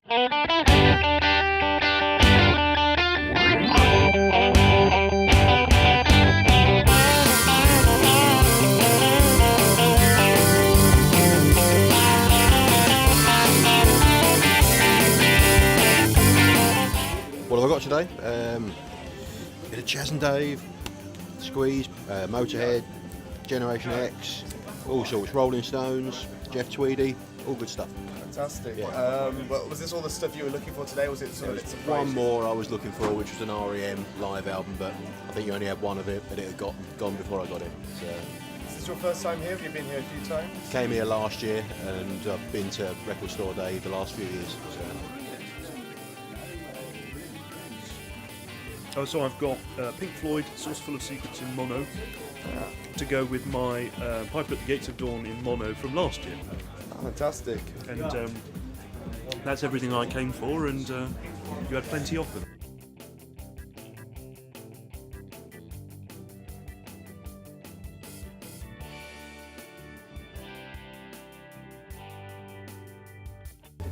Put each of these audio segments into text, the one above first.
What have I got today? Bit of Chaz and Dave, Squeeze, Motorhead, Generation X, all sorts, Rolling Stones, Jeff Tweedy, all good stuff. Fantastic. Yeah. Well, was this all the stuff you were looking for today? Was it sort of a bit surprising? One more I was looking for, which was an REM live album, but I think you only had one of it, and it had gone before I got it. So. Is this your first time here? Have you been here a few times? Came here last year, and I've been to Record Store Day the last few years. So I've got Pink Floyd, Source Full of Secrets in mono, to go with my Piper at the Gates of Dawn in mono from last year. Fantastic. And that's everything I came for, and you had plenty of them.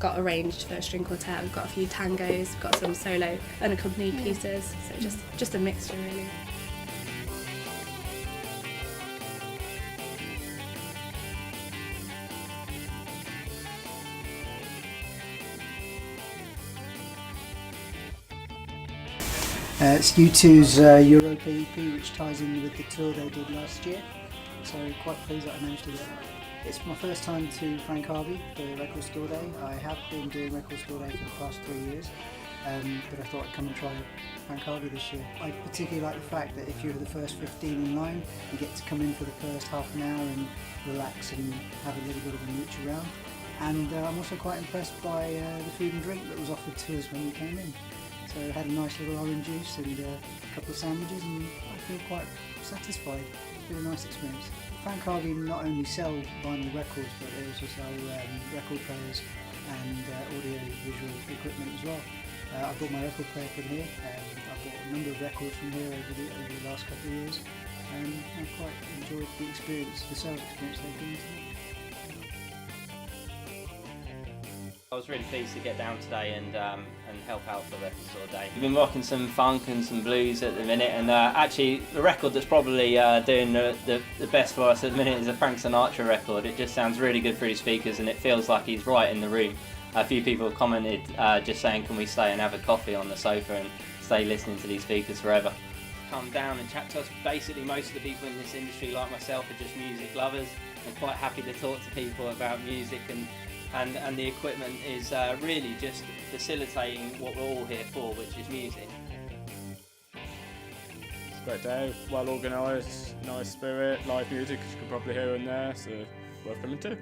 Got arranged for a string quartet, we've got a few tangos, we've got some solo unaccompanied pieces, so just a mixture really. It's U2's Europa EP, which ties in with the tour they did last year, so quite pleased that I managed to get that. It's my first time to Frank Harvey for Record Store Day. I have been doing Record Store Day for the past 3 years, but I thought I'd come and try Frank Harvey this year. I particularly like the fact that if you're the first 15 in line, you get to come in for the first half an hour and relax and have a little bit of a mooch around. And I'm also quite impressed by the food and drink that was offered to us when we came in. So I had a nice little orange juice and a couple of sandwiches, and I feel quite satisfied. It's been a nice experience. Frank Harvey not only sell vinyl records, but they also sell record players and audio-visual equipment as well. I bought my record player from here, I bought a number of records from here over the last couple of years, and I quite enjoyed the experience, the sales experience they've given to me. I was really pleased to get down today and help out for Record Store Day. We've been rocking some funk and some blues at the minute, and actually the record that's probably doing the best for us at the minute is a Frank Sinatra record. It just sounds really good through the speakers, and it feels like he's right in the room. A few people have commented just saying, can we stay and have a coffee on the sofa and stay listening to these speakers forever. Come down and chat to us. Basically most of the people in this industry, like myself, are just music lovers and quite happy to talk to people about music, and the equipment is really just facilitating what we're all here for, which is music. It's a great day, well organised, nice spirit, live music, as you can probably hear in there, so worth coming to.